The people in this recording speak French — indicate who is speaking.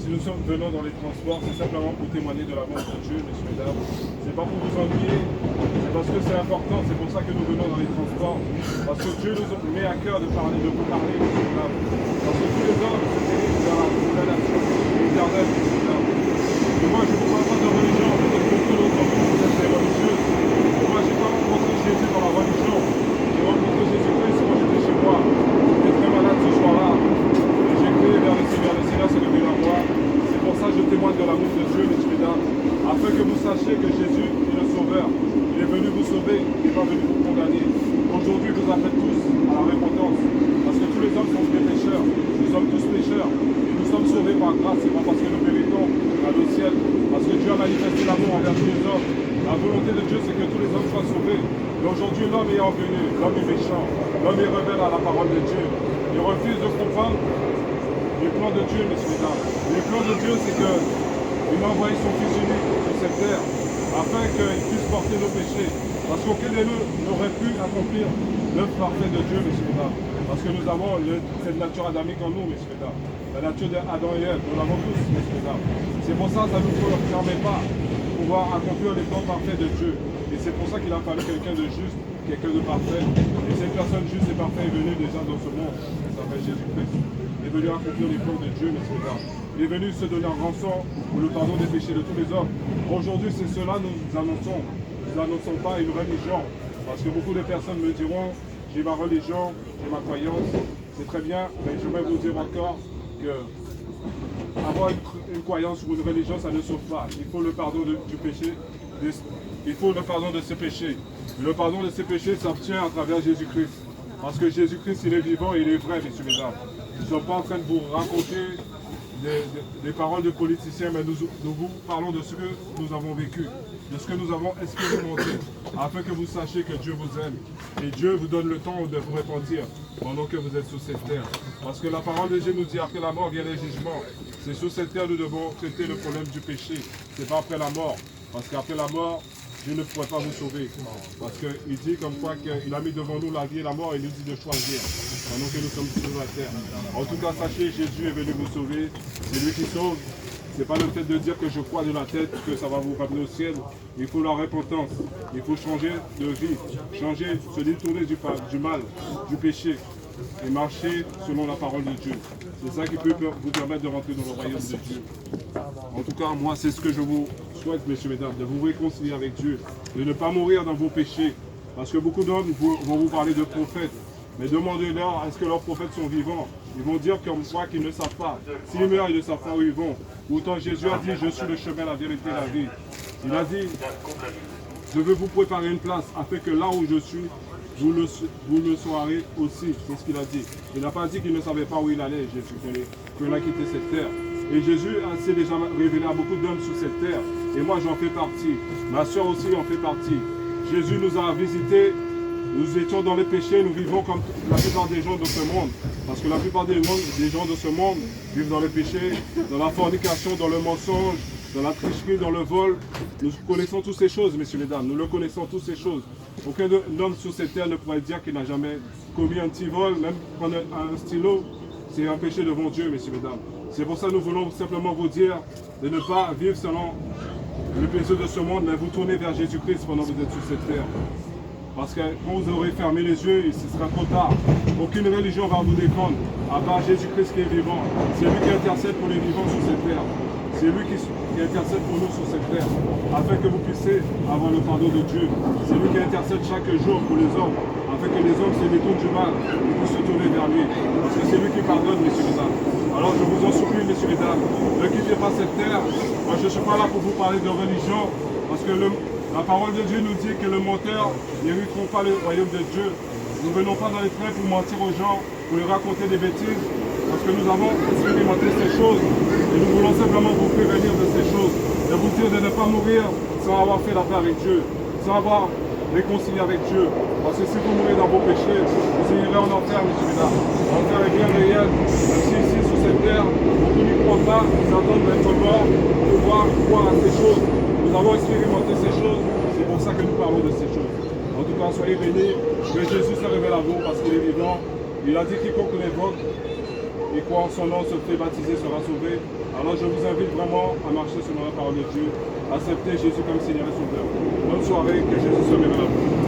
Speaker 1: si nous sommes venant dans les transports, c'est simplement pour témoigner de l'amour de Dieu, messieurs, mesdames. C'est pas pour vous ennuyer, c'est parce que c'est important, c'est pour ça que nous venons dans les transports. Parce que Dieu nous met à cœur de vous parler, messieurs, mesdames. Parce que tous les hommes se dirigent vers la révélation éternelle, messieurs, mesdames. Et moi, je ne vous parle pas de religion, peut-être que beaucoup d'autres vous êtes des religieux. Et moi, je n'ai pas rencontré Jésus dans la religion. J'ai rencontré Jésus-Christ quand j'étais chez moi. J'étais très malade ce soir-là. Et j'ai crié vers le Seigneur s'est levé vers moi. C'est pour ça que je témoigne de l'amour de Dieu, messieurs, mesdames, afin que vous sachiez que Jésus est le Sauveur. Il est venu vous sauver, il n'est pas venu vous condamner. Aujourd'hui, vous appelle tous à la repentance. Parce que tous les hommes sont des pécheurs. Nous sommes tous pécheurs. Et nous sommes sauvés par grâce. C'est pas parce que nous méritons à le ciel. Parce que Dieu a manifesté l'amour envers tous les hommes. La volonté de Dieu, c'est que tous les hommes soient sauvés. Mais aujourd'hui, l'homme est revenu. L'homme est méchant. L'homme est rebelle à la parole de Dieu. Il refuse de comprendre les plans de Dieu, messieurs, mesdames. Les plans de Dieu, c'est qu'il a envoyé son Fils unique sur cette terre afin qu'il puisse porter nos péchés. Parce qu'aucun de nous n'aurait pu accomplir l'œuvre parfaite de Dieu, messieurs, mesdames. Parce que nous avons cette nature adamique en nous, messieurs, mesdames. La nature d'Adam et Ève, nous l'avons tous, messieurs, mesdames. C'est pour ça que ça ne nous permet pas de pouvoir accomplir les plans parfaits de Dieu. Et c'est pour ça qu'il a fallu quelqu'un de juste, quelqu'un de parfait. Et cette personne juste et parfaite est venue déjà dans ce monde. Elle s'appelle Jésus-Christ. Il est venu accomplir les plans de Dieu, messieurs, mesdames. Il est venu se donner en rançon pour le pardon des péchés de tous les hommes. Aujourd'hui, c'est cela que nous annonçons. Nous n'annonçons pas une religion. Parce que beaucoup de personnes me diront, j'ai ma religion, j'ai ma croyance. C'est très bien, mais je vais vous dire encore que avoir une croyance ou une religion, ça ne sauve pas. Il faut le pardon du péché. Il faut le pardon de ses péchés. Le pardon de ses péchés s'obtient à travers Jésus-Christ. Parce que Jésus-Christ, il est vivant et il est vrai, messieurs, mesdames. Nous ne sommes pas en train de vous raconter des paroles de politiciens, mais nous vous parlons de ce que nous avons vécu, de ce que nous avons expérimenté, afin que vous sachiez que Dieu vous aime. Et Dieu vous donne le temps de vous repentir pendant que vous êtes sur cette terre. Parce que la parole de Dieu nous dit, après la mort vient le jugement. C'est sur cette terre que nous devons traiter le problème du péché. Ce n'est pas après la mort. Parce qu'après la mort, Dieu ne pourrait pas vous sauver. Parce qu'il dit comme quoi qu'il a mis devant nous la vie et la mort et il nous dit de choisir. Pendant que nous sommes sur la terre. En tout cas, sachez, Jésus est venu vous sauver. C'est lui qui sauve. Ce n'est pas le fait de dire que je crois de la tête que ça va vous ramener au ciel. Il faut la repentance. Il faut changer de vie. Changer, se détourner du mal, du péché. Et marcher selon la parole de Dieu. C'est ça qui peut vous permettre de rentrer dans le royaume de Dieu. En tout cas, moi, c'est ce que je vous souhaite, messieurs, mesdames, de vous réconcilier avec Dieu, de ne pas mourir dans vos péchés. Parce que beaucoup d'hommes vont vous parler de prophètes. Mais demandez-leur, est-ce que leurs prophètes sont vivants? Ils vont dire comme moi qu'ils ne savent pas. S'ils meurent, ils ne savent pas où ils vont. Pourtant, Jésus a dit, je suis le chemin, la vérité et la vie. Il a dit, je veux vous préparer une place, afin que là où je suis, vous le saurez aussi. C'est ce qu'il a dit. Il n'a pas dit qu'il ne savait pas où il allait, Jésus, qu'il a quitté cette terre. Et Jésus s'est déjà révélé à beaucoup d'hommes sur cette terre. Et moi, j'en fais partie. Ma soeur aussi en fait partie. Jésus nous a visités. Nous étions dans les péchés, nous vivons comme la plupart des gens de ce monde. Parce que la plupart des gens de ce monde vivent dans les péchés, dans la fornication, dans le mensonge, dans la tricherie, dans le vol. Nous connaissons toutes ces choses, messieurs, mesdames. Nous le connaissons toutes ces choses. Aucun homme sur cette terre ne pourrait dire qu'il n'a jamais commis un petit vol, même prendre un stylo. C'est un péché devant Dieu, messieurs, mesdames. C'est pour ça que nous voulons simplement vous dire de ne pas vivre selon le plaisir de ce monde, mais vous tourner vers Jésus-Christ pendant que vous êtes sur cette terre. Parce que quand vous aurez fermé les yeux, ce sera trop tard. Aucune religion va vous défendre, à part Jésus-Christ qui est vivant. C'est lui qui intercède pour les vivants sur cette terre. C'est lui qui intercède pour nous sur cette terre, afin que vous puissiez avoir le pardon de Dieu. C'est lui qui intercède chaque jour pour les hommes, afin que les hommes se détournent du mal et puissent se tourner vers lui. Parce que c'est lui qui pardonne, messieurs, mesdames. Alors je vous en supplie, messieurs, mesdames, ne quittez pas cette terre. Moi, je ne suis pas là pour vous parler de religion, parce que la parole de Dieu nous dit que le menteur n'hériteront pas le royaume de Dieu. Nous ne venons pas dans les trains pour mentir aux gens, pour leur raconter des bêtises, parce que nous avons expérimenté ces choses et nous voulons simplement vous prévenir de ces choses, de vous dire de ne pas mourir sans avoir fait la paix avec Dieu, sans avoir réconcilié avec Dieu. Parce que si vous mourrez dans vos péchés, vous irez en enfer, messieurs, mesdames. L'enfer est bien réel, même si ici sur cette terre, beaucoup n'y croient pas, ils attendent d'être morts pour pouvoir croire à ces choses. Nous avons expérimenté ces choses, c'est pour ça que nous parlons de ces choses. En tout cas, soyez bénis, que Jésus se révèle à vous parce qu'il est vivant. Il a dit quiconque l'évoque et croit en son nom, se fait baptiser, sera sauvé. Alors je vous invite vraiment à marcher selon la parole de Dieu, accepter Jésus comme Seigneur et Sauveur. Bonne soirée, que Jésus soit béni.